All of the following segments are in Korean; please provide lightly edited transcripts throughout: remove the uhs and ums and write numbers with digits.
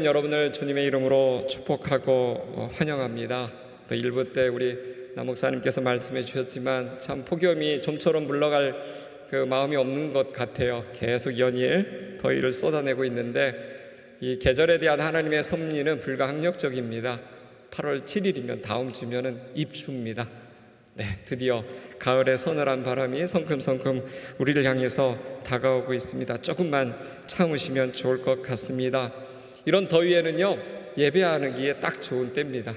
여러분을 주님의 이름으로 축복하고 환영합니다. 또 1부 때 우리 남 목사님께서 말씀해 주셨지만 참 폭염이 좀처럼 물러갈 그 마음이 없는 것 같아요. 계속 연일 더위를 쏟아내고 있는데 이 계절에 대한 하나님의 섭리는 불가항력적입니다. 8월 7일이면 다음 주면은 입추입니다. 드디어 가을의 서늘한 바람이 성큼성큼 우리를 향해서 다가오고 있습니다. 조금만 참으시면 좋을 것 같습니다. 이런 더위에는요, 예배하기에 딱 좋은 때입니다.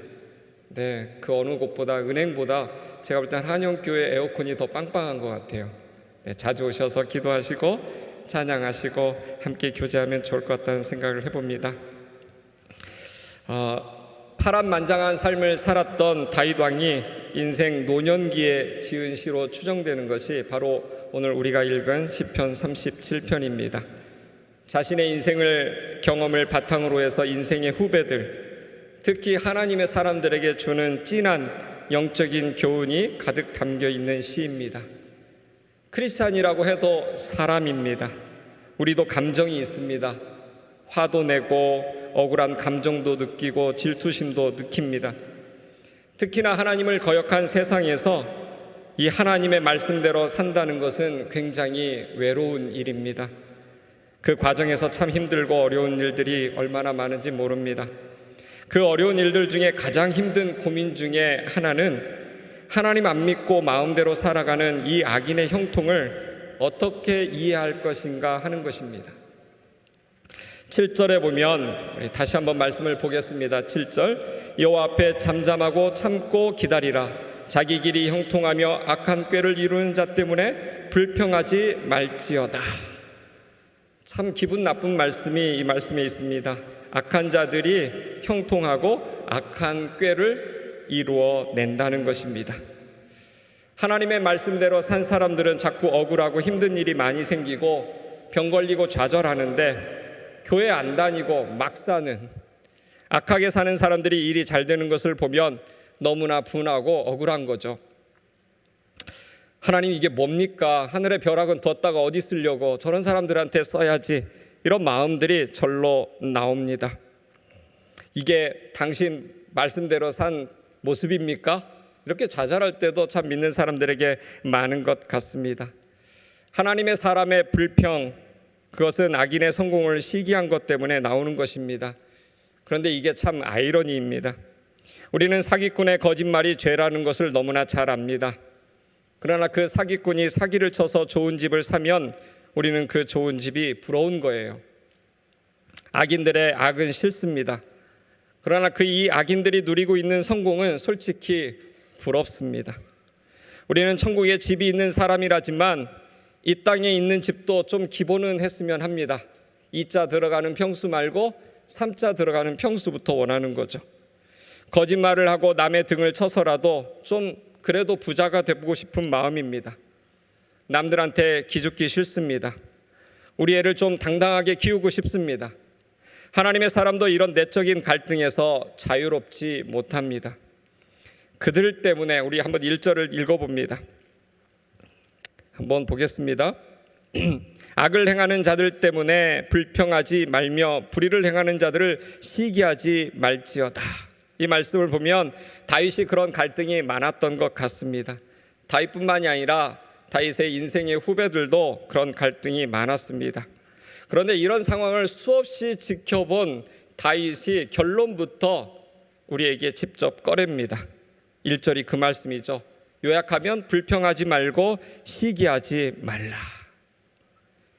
그 어느 곳보다, 은행보다 제가 볼 때 한영교회 에어컨이 더 빵빵한 것 같아요. 자주 오셔서 기도하시고 찬양하시고 함께 교제하면 좋을 것 같다는 생각을 해봅니다. 파란만장한 삶을 살았던 다윗 왕이 인생 노년기에 지은 시로 추정되는 것이 바로 오늘 우리가 읽은 시편 37편입니다. 자신의 인생을 경험을 바탕으로 해서 인생의 후배들, 특히 하나님의 사람들에게 주는 진한 영적인 교훈이 가득 담겨 있는 시입니다. 크리스찬이라고 해도 사람입니다. 우리도 감정이 있습니다. 화도 내고 억울한 감정도 느끼고 질투심도 느낍니다. 특히나 하나님을 거역한 세상에서 이 하나님의 말씀대로 산다는 것은 굉장히 외로운 일입니다. 그 과정에서 참 힘들고 어려운 일들이 얼마나 많은지 모릅니다. 그 어려운 일들 중에 가장 힘든 고민 중에 하나는 하나님 안 믿고 마음대로 살아가는 이 악인의 형통을 어떻게 이해할 것인가 하는 것입니다. 7절에 보면 다시 한번 말씀을 보겠습니다. 7절, 여호와 앞에 잠잠하고 참고 기다리라. 자기 길이 형통하며 악한 꾀를 이루는 자 때문에 불평하지 말지어다. 참 기분 나쁜 말씀이 이 말씀에 있습니다. 악한 자들이 형통하고 악한 꾀를 이루어낸다는 것입니다. 하나님의 말씀대로 산 사람들은 자꾸 억울하고 힘든 일이 많이 생기고 병 걸리고 좌절하는데 교회 안 다니고 막 사는 악하게 사는 사람들이 일이 잘 되는 것을 보면 너무나 분하고 억울한 거죠. 하나님 이게 뭡니까? 하늘의 벼락은 뒀다가 어디 쓰려고, 저런 사람들한테 써야지, 이런 마음들이 절로 나옵니다. 이게 당신 말씀대로 산 모습입니까? 이렇게 좌절할 때도 참 믿는 사람들에게 많은 것 같습니다. 하나님의 사람의 불평, 그것은 악인의 성공을 시기한 것 때문에 나오는 것입니다. 그런데 이게 참 아이러니입니다. 우리는 사기꾼의 거짓말이 죄라는 것을 너무나 잘 압니다. 그러나 그 사기꾼이 사기를 쳐서 좋은 집을 사면 우리는 그 좋은 집이 부러운 거예요. 악인들의 악은 싫습니다. 그러나 이 악인들이 누리고 있는 성공은 솔직히 부럽습니다. 우리는 천국에 집이 있는 사람이라지만 이 땅에 있는 집도 좀 기본은 했으면 합니다. 2자 들어가는 평수 말고 3자 들어가는 평수부터 원하는 거죠. 거짓말을 하고 남의 등을 쳐서라도 좀 그래도 부자가 되고 싶은 마음입니다. 남들한테 기죽기 싫습니다. 우리 애를 좀 당당하게 키우고 싶습니다. 하나님의 사람도 이런 내적인 갈등에서 자유롭지 못합니다. 그들 때문에 우리 한번 1절을 읽어봅니다. 한번 보겠습니다. 악을 행하는 자들 때문에 불평하지 말며 불의를 행하는 자들을 시기하지 말지어다. 이 말씀을 보면 다윗이 그런 갈등이 많았던 것 같습니다. 다윗뿐만이 아니라 다윗의 인생의 후배들도 그런 갈등이 많았습니다. 그런데 이런 상황을 수없이 지켜본 다윗이 결론부터 우리에게 직접 꺼냅니다. 1절이 그 말씀이죠. 요약하면 불평하지 말고 시기하지 말라.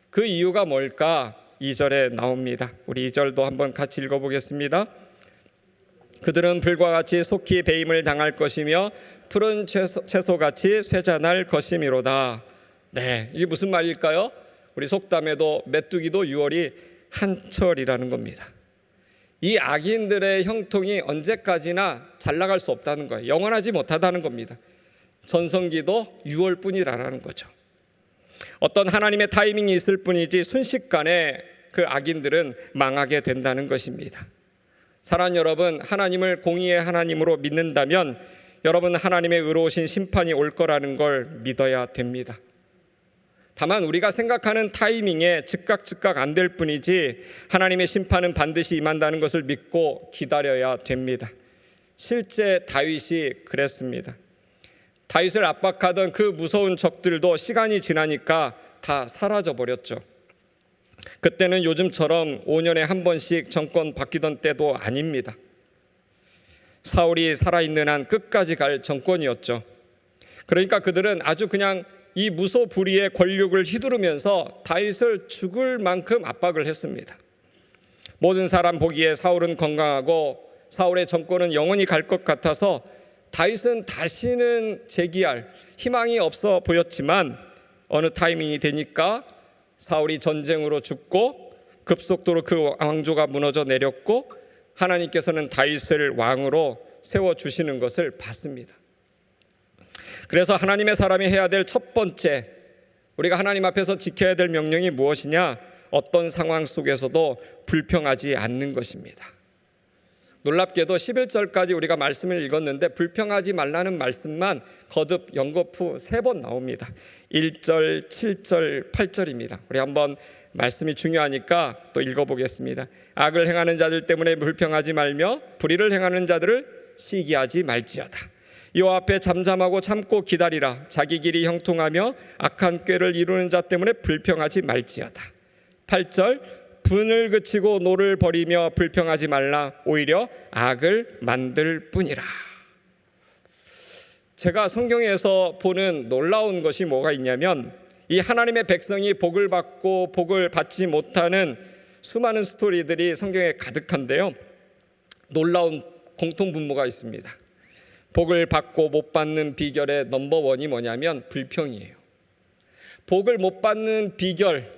그 이유가 뭘까? 2절에 나옵니다. 우리 2절도 한번 같이 읽어보겠습니다. 그들은 불과 같이 속히 배임을 당할 것이며 푸른 채소같이 쇠잔할 것이미로다. 이게 무슨 말일까요? 우리 속담에도 메뚜기도 6월이 한철이라는 겁니다. 이 악인들의 형통이 언제까지나 잘 나갈 수 없다는 거예요. 영원하지 못하다는 겁니다. 전성기도 6월뿐이라는 거죠. 어떤 하나님의 타이밍이 있을 뿐이지 순식간에 그 악인들은 망하게 된다는 것입니다. 사랑하는 여러분, 하나님을 공의의 하나님으로 믿는다면 여러분 하나님의 의로우신 심판이 올 거라는 걸 믿어야 됩니다. 다만 우리가 생각하는 타이밍에 즉각 안 될 뿐이지 하나님의 심판은 반드시 임한다는 것을 믿고 기다려야 됩니다. 실제 다윗이 그랬습니다. 다윗을 압박하던 그 무서운 적들도 시간이 지나니까 다 사라져 버렸죠. 그때는 요즘처럼 5년에 한 번씩 정권 바뀌던 때도 아닙니다. 사울이 살아있는 한 끝까지 갈 정권이었죠. 그러니까 그들은 아주 그냥 이 무소불위의 권력을 휘두르면서 다윗을 죽을 만큼 압박을 했습니다. 모든 사람 보기에 사울은 건강하고 사울의 정권은 영원히 갈 것 같아서 다윗은 다시는 재기할 희망이 없어 보였지만 어느 타이밍이 되니까 사울이 전쟁으로 죽고 급속도로 그 왕조가 무너져 내렸고 하나님께서는 다윗을 왕으로 세워주시는 것을 봤습니다. 그래서 하나님의 사람이 해야 될 첫 번째, 우리가 하나님 앞에서 지켜야 될 명령이 무엇이냐? 어떤 상황 속에서도 불평하지 않는 것입니다. 놀랍게도 11절까지 우리가 말씀을 읽었는데 불평하지 말라는 말씀만 거듭 연거푸 3번 나옵니다. 1절, 7절, 8절입니다. 우리 한번 말씀이 중요하니까 또 읽어보겠습니다. 악을 행하는 자들 때문에 불평하지 말며 불의를 행하는 자들을 시기하지 말지어다. 여호와 앞에 잠잠하고 참고 기다리라. 자기 길이 형통하며 악한 꾀를 이루는 자 때문에 불평하지 말지어다. 8절, 분을 그치고 노를 버리며 불평하지 말라. 오히려 악을 만들 뿐이라. 제가 성경에서 보는 놀라운 것이 뭐가 있냐면 이 하나님의 백성이 복을 받고 복을 받지 못하는 수많은 스토리들이 성경에 가득한데요, 놀라운 공통분모가 있습니다. 복을 받고 못 받는 비결의 넘버원이 뭐냐면 불평이에요. 복을 못 받는 비결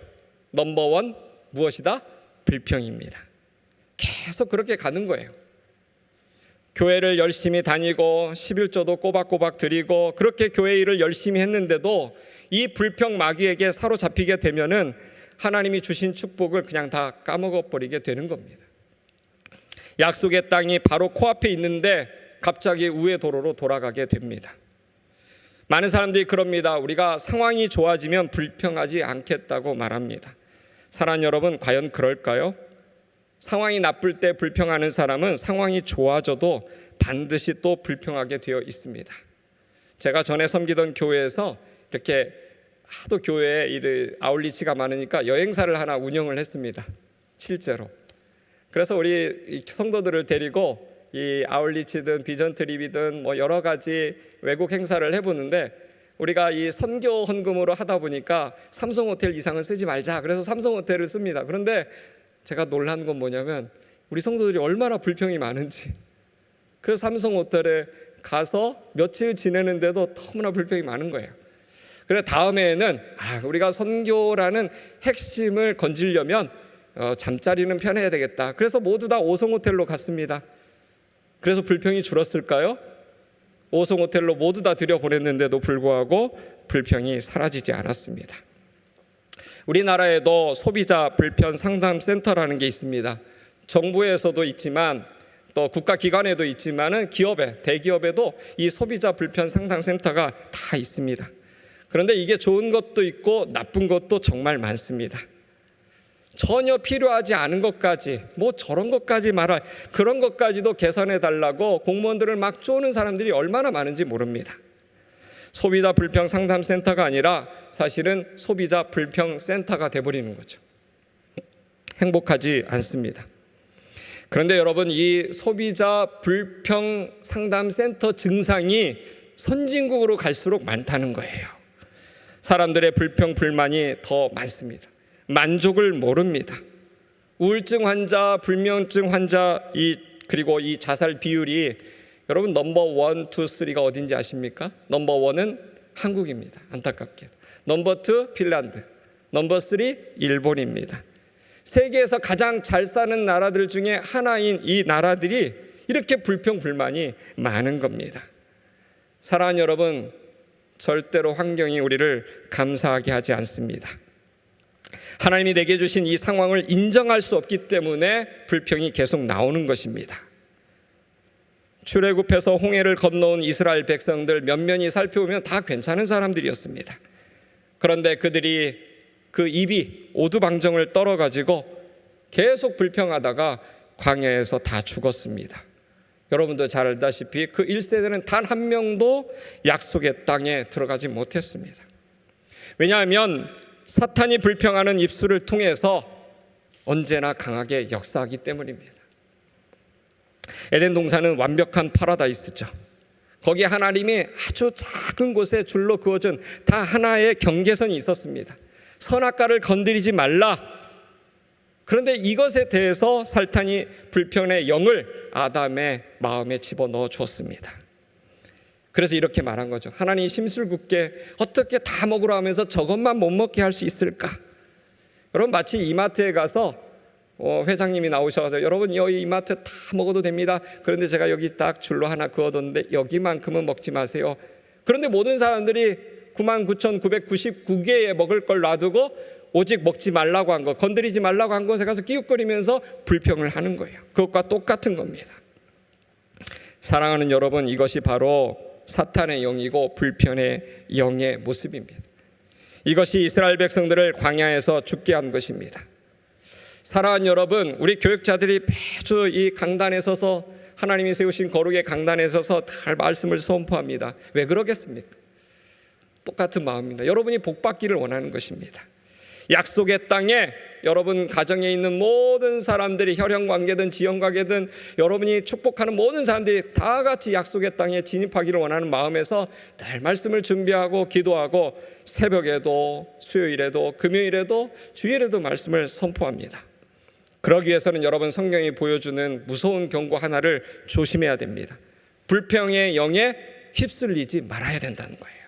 넘버원 무엇이다? 불평입니다. 계속 그렇게 가는 거예요. 교회를 열심히 다니고 11조도 꼬박꼬박 드리고 그렇게 교회 일을 열심히 했는데도 이 불평 마귀에게 사로잡히게 되면은 하나님이 주신 축복을 그냥 다 까먹어 버리게 되는 겁니다. 약속의 땅이 바로 코앞에 있는데 갑자기 우회 도로로 돌아가게 됩니다. 많은 사람들이 그럽니다. 우리가 상황이 좋아지면 불평하지 않겠다고 말합니다. 사랑하는 여러분, 과연 그럴까요? 상황이 나쁠 때 불평하는 사람은 상황이 좋아져도 반드시 또 불평하게 되어 있습니다. 제가 전에 섬기던 교회에서 이렇게 하도 교회에 아울리치가 많으니까 여행사를 하나 운영을 했습니다. 실제로. 그래서 우리 성도들을 데리고 이 아울리치든 비전 트립이든 뭐 여러 가지 외국 행사를 해보는데 우리가 이 선교 헌금으로 하다 보니까 삼성 호텔 이상은 쓰지 말자. 그래서 삼성 호텔을 씁니다. 그런데 제가 놀란 건 뭐냐면 우리 성도들이 얼마나 불평이 많은지, 그 삼성 호텔에 가서 며칠 지내는데도 너무나 불평이 많은 거예요. 그래서 다음에는 우리가 선교라는 핵심을 건지려면 잠자리는 편해야 되겠다. 그래서 모두 다 5성 호텔로 갔습니다. 그래서 불평이 줄었을까요? 5성 호텔로 모두 다 들여보냈는데도 불구하고 불평이 사라지지 않았습니다. 우리나라에도 소비자 불편 상담센터라는 게 있습니다. 정부에서도 있지만 또 국가기관에도 있지만은 기업에, 대기업에도 이 소비자 불편 상담센터가 다 있습니다. 그런데 이게 좋은 것도 있고 나쁜 것도 정말 많습니다. 전혀 필요하지 않은 것까지, 뭐 저런 것까지 말할, 그런 것까지도 개선해 달라고 공무원들을 막 쪼는 사람들이 얼마나 많은지 모릅니다. 소비자 불평 상담센터가 아니라 사실은 소비자 불평 센터가 돼버리는 거죠. 행복하지 않습니다. 그런데 여러분, 이 소비자 불평 상담센터 증상이 선진국으로 갈수록 많다는 거예요. 사람들의 불평 불만이 더 많습니다. 만족을 모릅니다. 우울증 환자, 불면증 환자, 그리고 이 자살 비율이 여러분 넘버 1, 2, 3가 어딘지 아십니까? 넘버 1은 한국입니다. 안타깝게도. 넘버 2 핀란드, 넘버 3 일본입니다. 세계에서 가장 잘 사는 나라들 중에 하나인 이 나라들이 이렇게 불평 불만이 많은 겁니다. 사랑하는 여러분, 절대로 환경이 우리를 감사하게 하지 않습니다. 하나님이 내게 주신 이 상황을 인정할 수 없기 때문에 불평이 계속 나오는 것입니다. 출애굽해서 홍해를 건너온 이스라엘 백성들 면면히 살펴보면 다 괜찮은 사람들이었습니다. 그런데 그들이 그 입이 오두방정을 떨어가지고 계속 불평하다가 광야에서 다 죽었습니다. 여러분도 잘 알다시피 그 1세대는 단 한 명도 약속의 땅에 들어가지 못했습니다. 왜냐하면 사탄이 불평하는 입술을 통해서 언제나 강하게 역사하기 때문입니다. 에덴 동산은 완벽한 파라다이스죠. 거기에 하나님이 아주 작은 곳에 줄로 그어준 다 하나의 경계선이 있었습니다. 선악과를 건드리지 말라. 그런데 이것에 대해서 사탄이 불평의 영을 아담의 마음에 집어넣어 주었습니다. 그래서 이렇게 말한 거죠. 하나님 심술궂게 어떻게 다 먹으라 하면서 저것만 못 먹게 할 수 있을까? 여러분 마치 이마트에 가서 회장님이 나오셔서 여러분 여기 이마트 다 먹어도 됩니다. 그런데 제가 여기 딱 줄로 하나 그어뒀는데 여기만큼은 먹지 마세요. 그런데 모든 사람들이 99,999개의 먹을 걸 놔두고 오직 먹지 말라고 한 거, 건드리지 말라고 한 것에 가서 끼웃거리면서 불평을 하는 거예요. 그것과 똑같은 겁니다. 사랑하는 여러분, 이것이 바로 사탄의 영이고 불평의 영의 모습입니다. 이것이 이스라엘 백성들을 광야에서 죽게 한 것입니다. 사랑하는 여러분, 우리 교육자들이 매주 이 강단에 서서 하나님이 세우신 거룩의 강단에 서서 잘 말씀을 선포합니다. 왜 그러겠습니까? 똑같은 마음입니다. 여러분이 복받기를 원하는 것입니다. 약속의 땅에 여러분 가정에 있는 모든 사람들이 혈연관계든 지연관계든 여러분이 축복하는 모든 사람들이 다 같이 약속의 땅에 진입하기를 원하는 마음에서 늘 말씀을 준비하고 기도하고 새벽에도 수요일에도 금요일에도 주일에도 말씀을 선포합니다. 그러기 위해서는 여러분 성경이 보여주는 무서운 경고 하나를 조심해야 됩니다. 불평의 영에 휩쓸리지 말아야 된다는 거예요.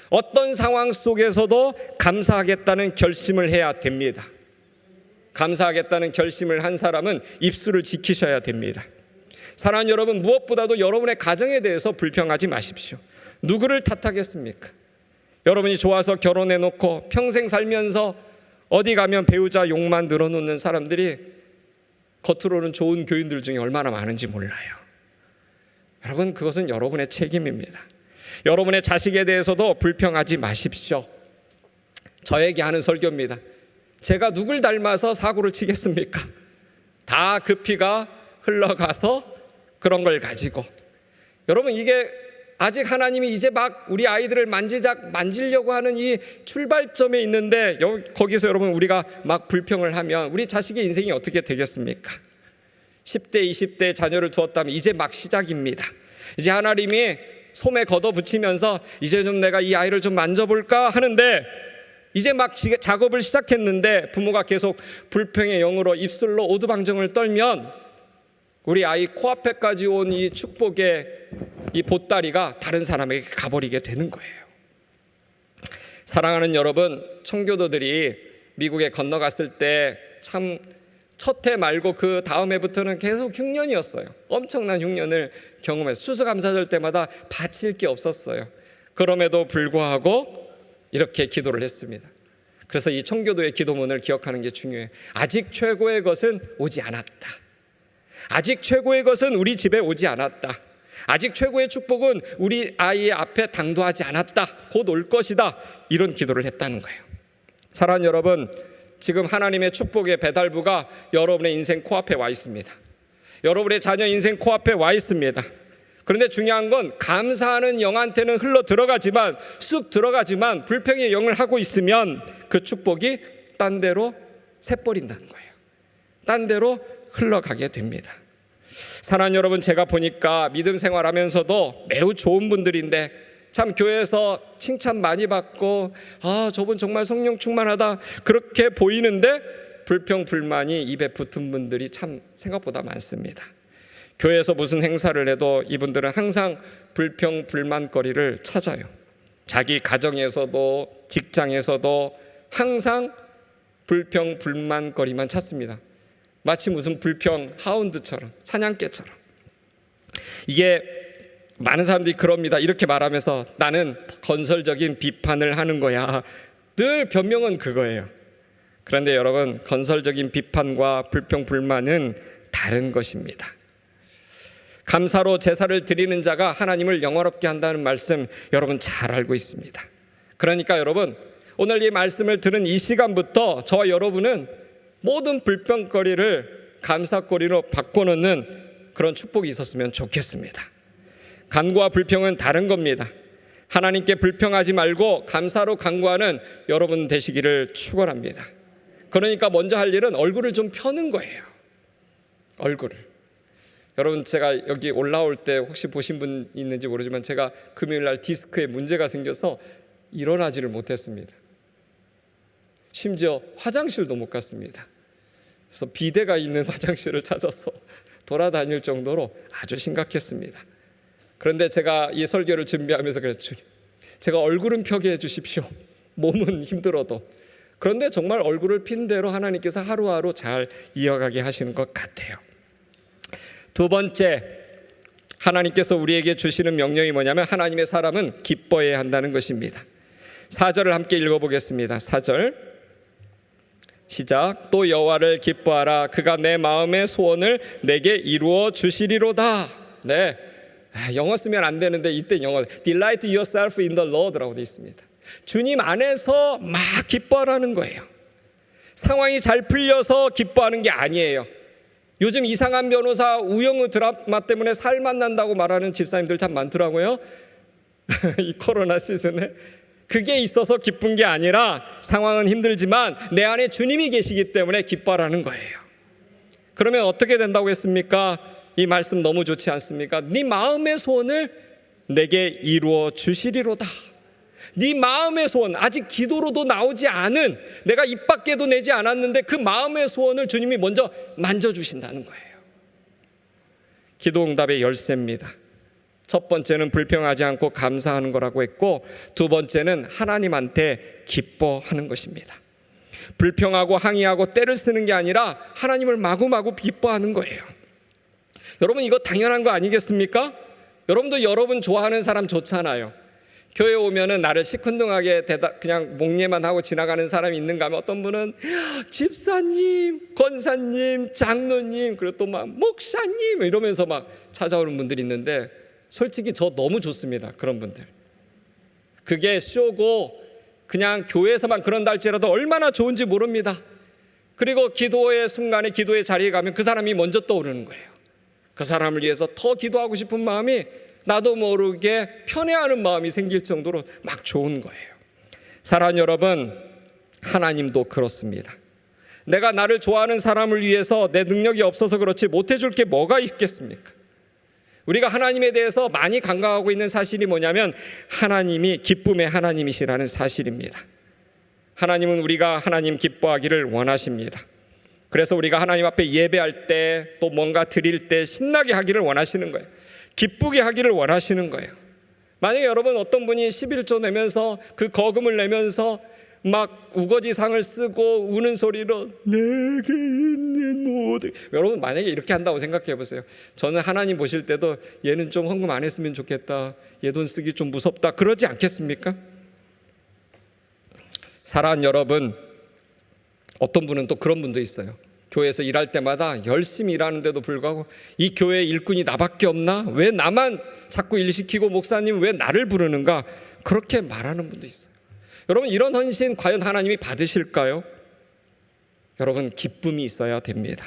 어떤 상황 속에서도 감사하겠다는 결심을 해야 됩니다. 감사하겠다는 결심을 한 사람은 입술을 지키셔야 됩니다. 사랑하는 여러분, 무엇보다도 여러분의 가정에 대해서 불평하지 마십시오. 누구를 탓하겠습니까? 여러분이 좋아서 결혼해놓고 평생 살면서 어디 가면 배우자 욕만 늘어놓는 사람들이 겉으로는 좋은 교인들 중에 얼마나 많은지 몰라요. 여러분, 그것은 여러분의 책임입니다. 여러분의 자식에 대해서도 불평하지 마십시오. 저에게 하는 설교입니다. 제가 누굴 닮아서 사고를 치겠습니까? 다 그 피가 흘러가서 그런 걸 가지고 여러분, 이게 아직 하나님이 이제 막 우리 아이들을 만지려고 하는 이 출발점에 있는데 거기서 여러분 우리가 막 불평을 하면 우리 자식의 인생이 어떻게 되겠습니까? 10대 20대 자녀를 두었다면 이제 막 시작입니다. 이제 하나님이 솜에 걷어붙이면서 이제 좀 내가 이 아이를 좀 만져볼까 하는데 이제 막 작업을 시작했는데 부모가 계속 불평의 영으로 입술로 오두방정을 떨면 우리 아이 코앞에까지 온 이 축복의 이 보따리가 다른 사람에게 가버리게 되는 거예요. 사랑하는 여러분, 청교도들이 미국에 건너갔을 때 참 첫 해 말고 그 다음 해부터는 계속 흉년이었어요. 엄청난 흉년을 경험해서 추수감사절 때마다 바칠 게 없었어요. 그럼에도 불구하고 이렇게 기도를 했습니다. 그래서 이 청교도의 기도문을 기억하는 게 중요해요. 아직 최고의 것은 오지 않았다. 아직 최고의 것은 우리 집에 오지 않았다. 아직 최고의 축복은 우리 아이의 앞에 당도하지 않았다. 곧 올 것이다. 이런 기도를 했다는 거예요. 사랑하는 여러분, 지금 하나님의 축복의 배달부가 여러분의 인생 코앞에 와 있습니다. 여러분의 자녀 인생 코앞에 와 있습니다. 그런데 중요한 건 감사하는 영한테는 흘러 들어가지만 쑥 들어가지만 불평의 영을 하고 있으면 그 축복이 딴 데로 새버린다는 거예요. 딴 데로 흘러가게 됩니다. 사랑하는 여러분, 제가 보니까 믿음 생활하면서도 매우 좋은 분들인데 참 교회에서 칭찬 많이 받고 저분 정말 성령 충만하다 그렇게 보이는데 불평 불만이 입에 붙은 분들이 참 생각보다 많습니다. 교회에서 무슨 행사를 해도 이분들은 항상 불평 불만거리를 찾아요. 자기 가정에서도 직장에서도 항상 불평 불만거리만 찾습니다. 마치 무슨 불평 하운드처럼, 사냥개처럼. 이게 많은 사람들이 그럽니다. 이렇게 말하면서 나는 건설적인 비판을 하는 거야. 늘 변명은 그거예요. 그런데 여러분, 건설적인 비판과 불평 불만은 다른 것입니다. 감사로 제사를 드리는 자가 하나님을 영화롭게 한다는 말씀 여러분 잘 알고 있습니다. 그러니까 여러분, 오늘 이 말씀을 들은 이 시간부터 저와 여러분은 모든 불평거리를 감사거리로 바꿔놓는 그런 축복이 있었으면 좋겠습니다. 간구와 불평은 다른 겁니다. 하나님께 불평하지 말고 감사로 간구하는 여러분 되시기를 축원합니다. 그러니까 먼저 할 일은 얼굴을 좀 펴는 거예요. 얼굴을. 여러분, 제가 여기 올라올 때 혹시 보신 분 있는지 모르지만 제가 금요일 날 디스크에 문제가 생겨서 일어나지를 못했습니다. 심지어 화장실도 못 갔습니다. 그래서 비데가 있는 화장실을 찾아서 돌아다닐 정도로 아주 심각했습니다. 그런데 제가 이 설교를 준비하면서 그랬죠. 제가 얼굴은 펴게 해주십시오. 몸은 힘들어도. 그런데 정말 얼굴을 핀 대로 하나님께서 하루하루 잘 이어가게 하시는 것 같아요. 두 번째, 하나님께서 우리에게 주시는 명령이 뭐냐면 하나님의 사람은 기뻐해야 한다는 것입니다. 4절을 함께 읽어보겠습니다. 4절 시작. 또 여호와를 기뻐하라. 그가 내 마음의 소원을 내게 이루어 주시리로다. 네, 영어 쓰면 안 되는데 이때 영어 Delight yourself in the Lord라고 되어 있습니다. 주님 안에서 막 기뻐하라는 거예요. 상황이 잘 풀려서 기뻐하는 게 아니에요. 요즘 이상한 변호사 우영우 드라마 때문에 살만 난다고 말하는 집사님들 참 많더라고요. 이 코로나 시즌에. 그게 있어서 기쁜 게 아니라 상황은 힘들지만 내 안에 주님이 계시기 때문에 기뻐하라는 거예요. 그러면 어떻게 된다고 했습니까? 이 말씀 너무 좋지 않습니까? 네 마음의 소원을 내게 이루어 주시리로다. 네 마음의 소원, 아직 기도로도 나오지 않은, 내가 입 밖에도 내지 않았는데 그 마음의 소원을 주님이 먼저 만져주신다는 거예요. 기도 응답의 열쇠입니다. 첫 번째는 불평하지 않고 감사하는 거라고 했고, 두 번째는 하나님한테 기뻐하는 것입니다. 불평하고 항의하고 때를 쓰는 게 아니라 하나님을 마구마구 기뻐하는 거예요. 여러분, 이거 당연한 거 아니겠습니까? 여러분도 여러분 좋아하는 사람 좋잖아요. 교회 오면은 나를 시큰둥하게 그냥 목례만 하고 지나가는 사람이 있는가 하면 어떤 분은 집사님, 권사님, 장로님, 그리고 또 막 목사님 이러면서 막 찾아오는 분들이 있는데, 솔직히 저 너무 좋습니다. 그런 분들. 그게 쇼고 그냥 교회에서만 그런다 할지라도 얼마나 좋은지 모릅니다. 그리고 기도의 순간에 기도의 자리에 가면 그 사람이 먼저 떠오르는 거예요. 그 사람을 위해서 더 기도하고 싶은 마음이 나도 모르게 편애하는 마음이 생길 정도로 막 좋은 거예요. 사랑하는 여러분, 하나님도 그렇습니다. 내가 나를 좋아하는 사람을 위해서 내 능력이 없어서 그렇지 못해줄 게 뭐가 있겠습니까? 우리가 하나님에 대해서 많이 간과하고 있는 사실이 뭐냐면 하나님이 기쁨의 하나님이시라는 사실입니다. 하나님은 우리가 하나님 기뻐하기를 원하십니다. 그래서 우리가 하나님 앞에 예배할 때 또 뭔가 드릴 때 신나게 하기를 원하시는 거예요. 기쁘게 하기를 원하시는 거예요. 만약에 여러분 어떤 분이 11조 내면서 그 거금을 내면서 막 우거지상을 쓰고 우는 소리로 내게 있는 모든, 여러분 만약에 이렇게 한다고 생각해 보세요. 저는 하나님 보실 때도 얘는 좀 헌금 안 했으면 좋겠다, 얘 돈 쓰기 좀 무섭다, 그러지 않겠습니까? 사랑하는 여러분, 어떤 분은 또 그런 분도 있어요. 교회에서 일할 때마다 열심히 일하는데도 불구하고 이 교회 일꾼이 나밖에 없나? 왜 나만 자꾸 일 시키고 목사님 왜 나를 부르는가? 그렇게 말하는 분도 있어요. 여러분, 이런 헌신 과연 하나님이 받으실까요? 여러분, 기쁨이 있어야 됩니다.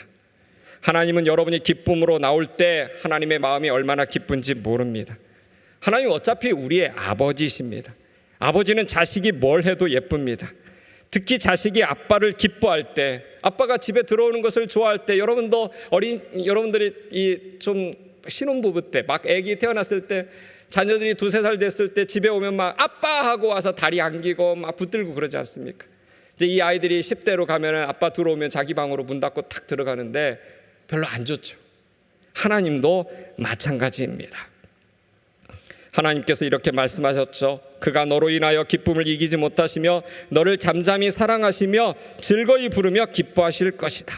하나님은 여러분이 기쁨으로 나올 때 하나님의 마음이 얼마나 기쁜지 모릅니다. 하나님은 어차피 우리의 아버지십니다. 아버지는 자식이 뭘 해도 예쁩니다. 특히 자식이 아빠를 기뻐할 때, 아빠가 집에 들어오는 것을 좋아할 때, 여러분들이 이 좀 신혼부부 때, 막 아기 태어났을 때, 자녀들이 2-3살 됐을 때 집에 오면 막 아빠 하고 와서 다리 안기고 막 붙들고 그러지 않습니까? 이제 이 아이들이 10대로 가면은 아빠 들어오면 자기 방으로 문 닫고 탁 들어가는데 별로 안 좋죠. 하나님도 마찬가지입니다. 하나님께서 이렇게 말씀하셨죠. 그가 너로 인하여 기쁨을 이기지 못하시며 너를 잠잠히 사랑하시며 즐거이 부르며 기뻐하실 것이다.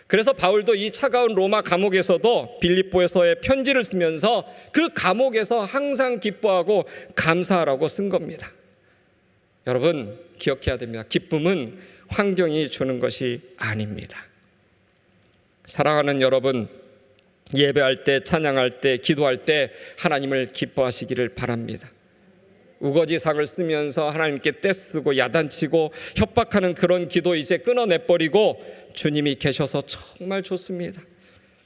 그래서 바울도 이 차가운 로마 감옥에서도 빌립보에서의 편지를 쓰면서 그 감옥에서 항상 기뻐하고 감사하라고 쓴 겁니다. 여러분, 기억해야 됩니다. 기쁨은 환경이 주는 것이 아닙니다. 사랑하는 여러분, 예배할 때, 찬양할 때, 기도할 때 하나님을 기뻐하시기를 바랍니다. 우거지상을 쓰면서 하나님께 떼쓰고 야단치고 협박하는 그런 기도 이제 끊어내버리고 주님이 계셔서 정말 좋습니다.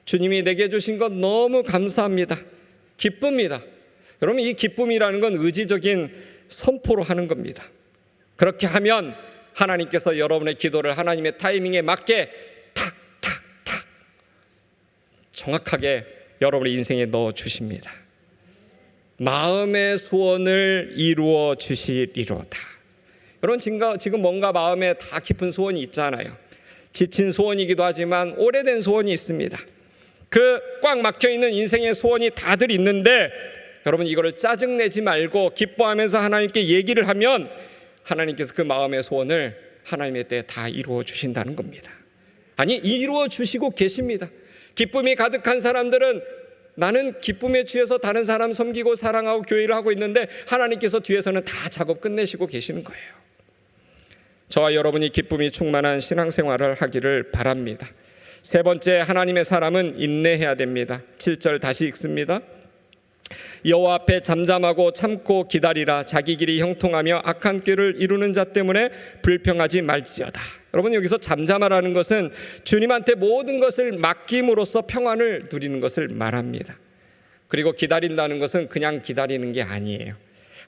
주님이 내게 주신 것 너무 감사합니다. 기쁩니다. 여러분, 이 기쁨이라는 건 의지적인 선포로 하는 겁니다. 그렇게 하면 하나님께서 여러분의 기도를 하나님의 타이밍에 맞게 탁탁탁 정확하게 여러분의 인생에 넣어 주십니다. 마음의 소원을 이루어 주시리로다. 여러분, 지금 뭔가 마음에 다 깊은 소원이 있잖아요. 지친 소원이기도 하지만 오래된 소원이 있습니다. 그 꽉 막혀있는 인생의 소원이 다들 있는데 여러분, 이거를 짜증내지 말고 기뻐하면서 하나님께 얘기를 하면 하나님께서 그 마음의 소원을 하나님의 때에 다 이루어 주신다는 겁니다. 아니, 이루어 주시고 계십니다. 기쁨이 가득한 사람들은 나는 기쁨에 취해서 다른 사람 섬기고 사랑하고 교회를 하고 있는데 하나님께서 뒤에서는 다 작업 끝내시고 계시는 거예요. 저와 여러분이 기쁨이 충만한 신앙생활을 하기를 바랍니다. 세 번째, 하나님의 사람은 인내해야 됩니다. 7절 다시 읽습니다. 여호와 앞에 잠잠하고 참고 기다리라. 자기 길이 형통하며 악한 꾀를 이루는 자 때문에 불평하지 말지어다. 여러분, 여기서 잠잠하라는 것은 주님한테 모든 것을 맡김으로써 평안을 누리는 것을 말합니다. 그리고 기다린다는 것은 그냥 기다리는 게 아니에요.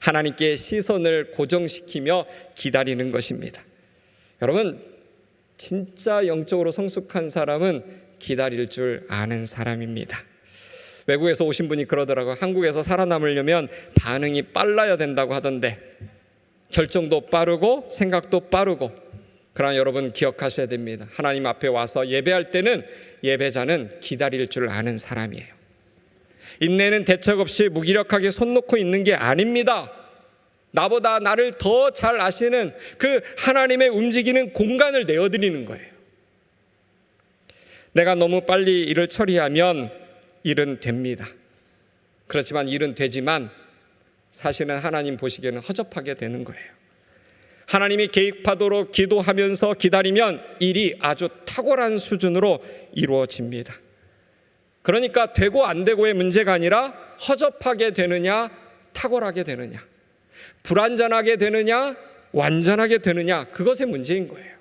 하나님께 시선을 고정시키며 기다리는 것입니다. 여러분, 진짜 영적으로 성숙한 사람은 기다릴 줄 아는 사람입니다. 외국에서 오신 분이 그러더라고요. 한국에서 살아남으려면 반응이 빨라야 된다고 하던데, 결정도 빠르고 생각도 빠르고. 그러나 여러분, 기억하셔야 됩니다. 하나님 앞에 와서 예배할 때는 예배자는 기다릴 줄 아는 사람이에요. 인내는 대책 없이 무기력하게 손 놓고 있는 게 아닙니다. 나보다 나를 더 잘 아시는 그 하나님의 움직이는 공간을 내어드리는 거예요. 내가 너무 빨리 일을 처리하면 일은 됩니다. 그렇지만 일은 되지만 사실은 하나님 보시기에는 허접하게 되는 거예요. 하나님이 개입하도록 기도하면서 기다리면 일이 아주 탁월한 수준으로 이루어집니다. 그러니까 되고 안 되고의 문제가 아니라 허접하게 되느냐 탁월하게 되느냐, 불완전하게 되느냐 완전하게 되느냐, 그것의 문제인 거예요.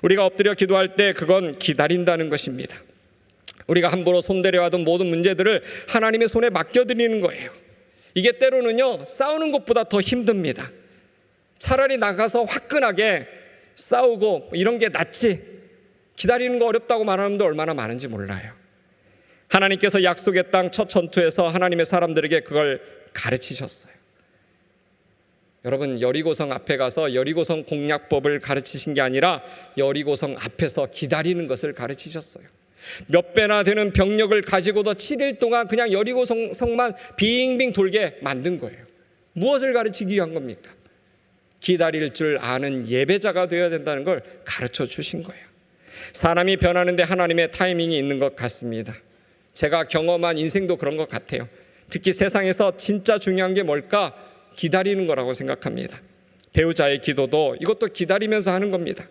우리가 엎드려 기도할 때 그건 기다린다는 것입니다. 우리가 함부로 손대려 하던 모든 문제들을 하나님의 손에 맡겨드리는 거예요. 이게 때로는요, 싸우는 것보다 더 힘듭니다. 차라리 나가서 화끈하게 싸우고 이런 게 낫지, 기다리는 거 어렵다고 말하는 분들 얼마나 많은지 몰라요. 하나님께서 약속의 땅 첫 전투에서 하나님의 사람들에게 그걸 가르치셨어요. 여러분, 여리고성 앞에 가서 여리고성 공략법을 가르치신 게 아니라 여리고성 앞에서 기다리는 것을 가르치셨어요. 몇 배나 되는 병력을 가지고도 7일 동안 그냥 여리고성만 빙빙 돌게 만든 거예요. 무엇을 가르치기 위한 겁니까? 기다릴 줄 아는 예배자가 되어야 된다는 걸 가르쳐 주신 거예요. 사람이 변하는데 하나님의 타이밍이 있는 것 같습니다. 제가 경험한 인생도 그런 것 같아요. 특히 세상에서 진짜 중요한 게 뭘까? 기다리는 거라고 생각합니다. 배우자의 기도도 이것도 기다리면서 하는 겁니다.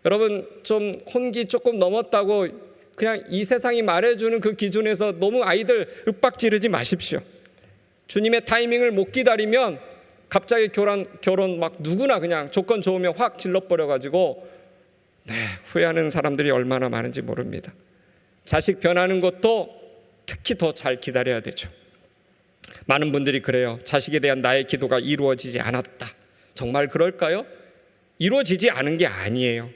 여러분, 좀 혼기 조금 넘었다고 그냥 이 세상이 말해주는 그 기준에서 너무 아이들 윽박 지르지 마십시오. 주님의 타이밍을 못 기다리면 갑자기 결혼 막 누구나 그냥 조건 좋으면 확 질러버려가지고 후회하는 사람들이 얼마나 많은지 모릅니다. 자식 변하는 것도 특히 더 잘 기다려야 되죠. 많은 분들이 그래요. 자식에 대한 나의 기도가 이루어지지 않았다. 정말 그럴까요? 이루어지지 않은 게 아니에요.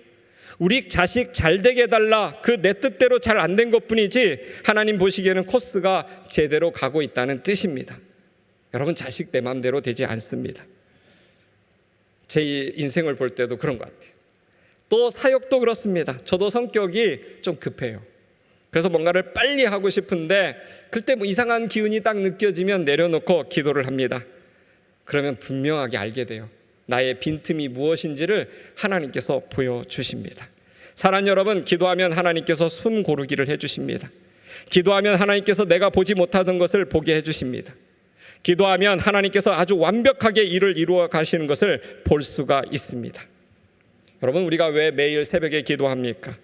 우리 자식 잘 되게 해달라, 그 내 뜻대로 잘 안 된 것뿐이지 하나님 보시기에는 코스가 제대로 가고 있다는 뜻입니다. 여러분, 자식 내 마음대로 되지 않습니다. 제 인생을 볼 때도 그런 것 같아요. 또 사역도 그렇습니다. 저도 성격이 좀 급해요. 그래서 뭔가를 빨리 하고 싶은데 그때 뭐 이상한 기운이 딱 느껴지면 내려놓고 기도를 합니다. 그러면 분명하게 알게 돼요. 나의 빈틈이 무엇인지를 하나님께서 보여주십니다. 사랑하는 여러분, 기도하면 하나님께서 숨 고르기를 해주십니다. 기도하면 하나님께서 내가 보지 못하던 것을 보게 해주십니다. 기도하면 하나님께서 아주 완벽하게 일을 이루어 가시는 것을 볼 수가 있습니다. 여러분, 우리가 왜 매일 새벽에 기도합니까?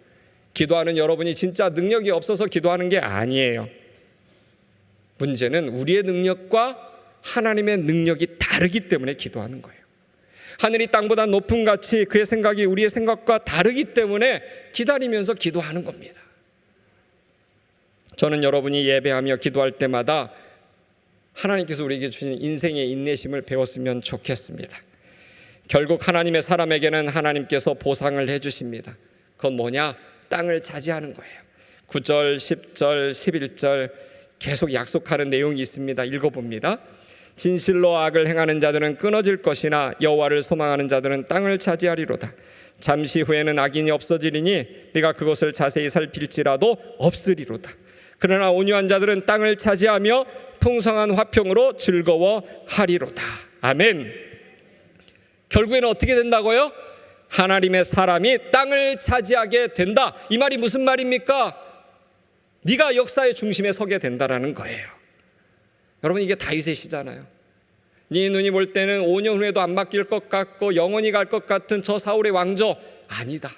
기도하는 여러분이 진짜 능력이 없어서 기도하는 게 아니에요. 문제는 우리의 능력과 하나님의 능력이 다르기 때문에 기도하는 거예요. 하늘이 땅보다 높은 같이 그의 생각이 우리의 생각과 다르기 때문에 기다리면서 기도하는 겁니다. 저는 여러분이 예배하며 기도할 때마다 하나님께서 우리에게 주신 인생의 인내심을 배웠으면 좋겠습니다. 결국 하나님의 사람에게는 하나님께서 보상을 해주십니다. 그건 뭐냐? 땅을 차지하는 거예요. 9절, 10절, 11절 계속 약속하는 내용이 있습니다. 읽어봅니다. 진실로 악을 행하는 자들은 끊어질 것이나 여호와를 소망하는 자들은 땅을 차지하리로다. 잠시 후에는 악인이 없어지리니 네가 그것을 자세히 살필지라도 없으리로다. 그러나 온유한 자들은 땅을 차지하며 풍성한 화평으로 즐거워하리로다. 아멘. 결국에는 어떻게 된다고요? 하나님의 사람이 땅을 차지하게 된다. 이 말이 무슨 말입니까? 네가 역사의 중심에 서게 된다라는 거예요. 여러분, 이게 다윗의 시잖아요. 네 눈이 볼 때는 5년 후에도 안 바뀔 것 같고 영원히 갈 것 같은 저 사울의 왕조 아니다.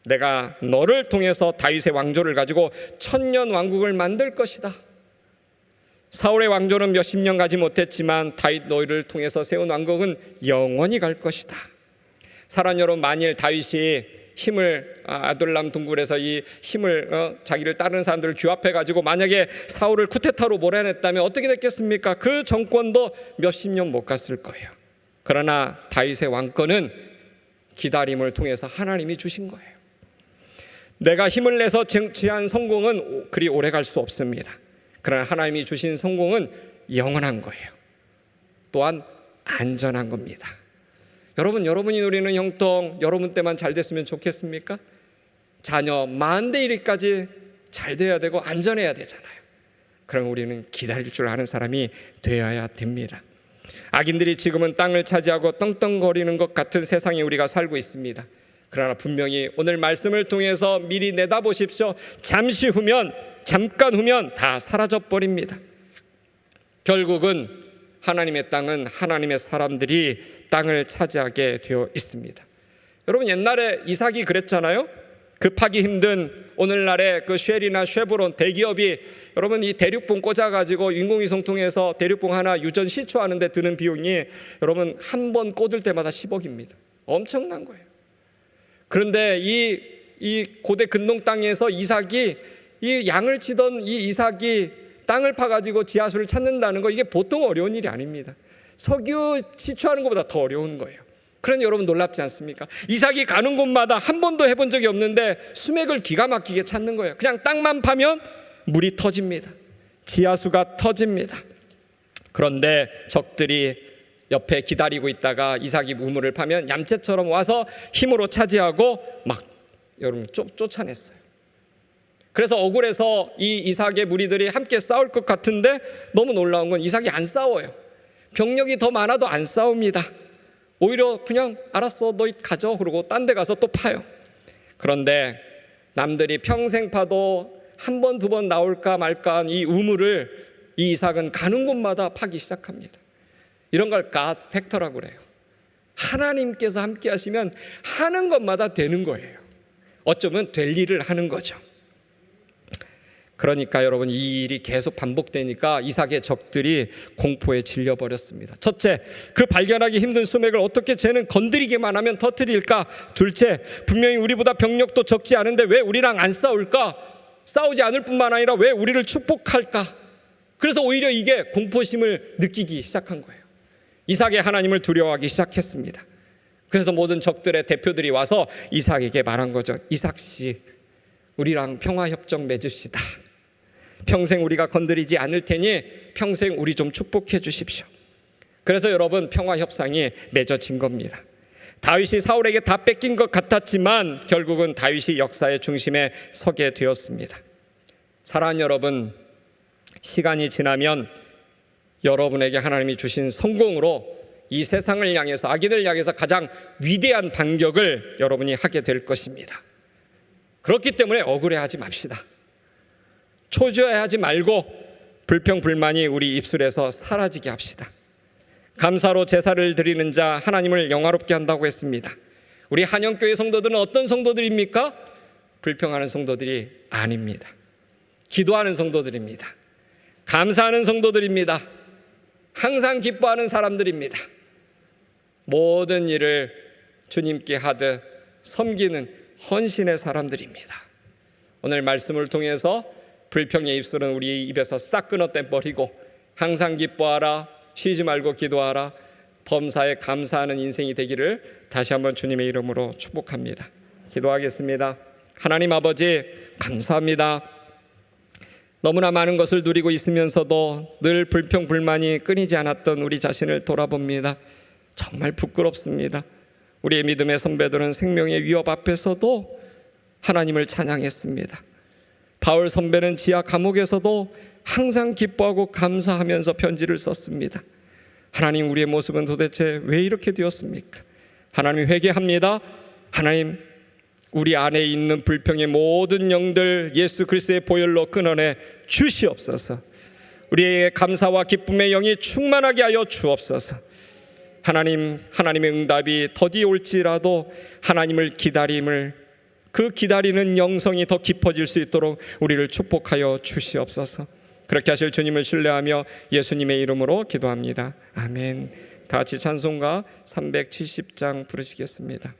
내가 너를 통해서 다윗의 왕조를 가지고 1000년 왕국을 만들 것이다. 사울의 왕조는 몇십 년 가지 못했지만 다윗 너희를 통해서 세운 왕국은 영원히 갈 것이다. 사랑 여러분, 만일 다윗이 힘을 아둘람 동굴에서 이 힘을 자기를 따르는 사람들을 규합해 가지고 만약에 사울을 쿠데타로 몰아냈다면 어떻게 됐겠습니까? 그 정권도 몇십 년 못 갔을 거예요. 그러나 다윗의 왕권은 기다림을 통해서 하나님이 주신 거예요. 내가 힘을 내서 쟁취한 성공은 그리 오래 갈 수 없습니다. 그러나 하나님이 주신 성공은 영원한 거예요. 또한 안전한 겁니다. 여러분이 누리는 형통 여러분 때만 잘 됐으면 좋겠습니까? 자녀 10,000대 1까지 잘 돼야 되고 안전해야 되잖아요. 그럼 우리는 기다릴 줄 아는 사람이 되어야 됩니다. 악인들이 지금은 땅을 차지하고 떵떵거리는 것 같은 세상에 우리가 살고 있습니다. 그러나 분명히 오늘 말씀을 통해서 미리 내다보십시오. 잠깐 후면 다 사라져버립니다. 결국은 하나님의 땅은 하나님의 사람들이 땅을 차지하게 되어 있습니다. 여러분, 옛날에 이삭이 그랬잖아요. 급하기 힘든 오늘날의 그 쉘이나 쉐브론 대기업이 여러분 이 대륙봉 꽂아가지고 인공위성 통해서 대륙봉 하나 유전 시추하는데 드는 비용이 여러분 한 번 꽂을 때마다 10억입니다. 엄청난 거예요. 그런데 이 고대 근동 땅에서 이삭이 이 양을 치던 이 이삭이 땅을 파가지고 지하수를 찾는다는 거, 이게 보통 어려운 일이 아닙니다. 석유 시추하는 것보다 더 어려운 거예요. 그러니 여러분 놀랍지 않습니까? 이삭이 가는 곳마다 한 번도 해본 적이 없는데 수맥을 기가 막히게 찾는 거예요. 그냥 땅만 파면 물이 터집니다. 지하수가 터집니다. 그런데 적들이 옆에 기다리고 있다가 이삭이 우물을 파면 얌체처럼 와서 힘으로 차지하고 막 여러분 쫓아냈어요. 그래서 억울해서 이 이삭의 무리들이 함께 싸울 것 같은데 너무 놀라운 건 이삭이 안 싸워요. 병력이 더 많아도 안 싸웁니다. 오히려 그냥 알았어 너희 가져 그러고 딴 데 가서 또 파요. 그런데 남들이 평생 파도 한 번, 두 번 나올까 말까 한 이 우물을 이 이삭은 가는 곳마다 파기 시작합니다. 이런 걸 God 팩터라고 그래요. 하나님께서 함께 하시면 하는 것마다 되는 거예요. 어쩌면 될 일을 하는 거죠. 그러니까 여러분 이 일이 계속 반복되니까 이삭의 적들이 공포에 질려버렸습니다. 첫째, 그 발견하기 힘든 수맥을 어떻게 쟤는 건드리기만 하면 터뜨릴까? 둘째, 분명히 우리보다 병력도 적지 않은데 왜 우리랑 안 싸울까? 싸우지 않을 뿐만 아니라 왜 우리를 축복할까? 그래서 오히려 이게 공포심을 느끼기 시작한 거예요. 이삭의 하나님을 두려워하기 시작했습니다. 그래서 모든 적들의 대표들이 와서 이삭에게 말한 거죠. 이삭씨, 우리랑 평화협정 맺읍시다. 평생 우리가 건드리지 않을 테니 평생 우리 좀 축복해 주십시오. 그래서 여러분 평화협상이 맺어진 겁니다. 다윗이 사울에게 다 뺏긴 것 같았지만 결국은 다윗이 역사의 중심에 서게 되었습니다. 사랑하는 여러분, 시간이 지나면 여러분에게 하나님이 주신 성공으로 이 세상을 향해서 악인을 향해서 가장 위대한 반격을 여러분이 하게 될 것입니다. 그렇기 때문에 억울해하지 맙시다. 초조해하지 말고 불평불만이 우리 입술에서 사라지게 합시다. 감사로 제사를 드리는 자 하나님을 영화롭게 한다고 했습니다. 우리 한영교회 성도들은 어떤 성도들입니까? 불평하는 성도들이 아닙니다. 기도하는 성도들입니다. 감사하는 성도들입니다. 항상 기뻐하는 사람들입니다. 모든 일을 주님께 하듯 섬기는 헌신의 사람들입니다. 오늘 말씀을 통해서 불평의 입술은 우리 입에서 싹 끊어떼버리고 항상 기뻐하라, 쉬지 말고 기도하라, 범사에 감사하는 인생이 되기를 다시 한번 주님의 이름으로 축복합니다. 기도하겠습니다. 하나님 아버지, 감사합니다. 너무나 많은 것을 누리고 있으면서도 늘 불평 불만이 끊이지 않았던 우리 자신을 돌아봅니다. 정말 부끄럽습니다. 우리의 믿음의 선배들은 생명의 위협 앞에서도 하나님을 찬양했습니다. 바울 선배는 지하 감옥에서도 항상 기뻐하고 감사하면서 편지를 썼습니다. 하나님, 우리의 모습은 도대체 왜 이렇게 되었습니까? 하나님, 회개합니다. 하나님, 우리 안에 있는 불평의 모든 영들 예수 그리스도의 보혈로 끊어내 주시옵소서. 우리의 감사와 기쁨의 영이 충만하게 하여 주옵소서. 하나님, 하나님의 응답이 더디 올지라도 하나님을 기다림을, 그 기다리는 영성이 더 깊어질 수 있도록 우리를 축복하여 주시옵소서. 그렇게 하실 주님을 신뢰하며 예수님의 이름으로 기도합니다. 아멘. 다 같이 찬송가 370장 부르시겠습니다.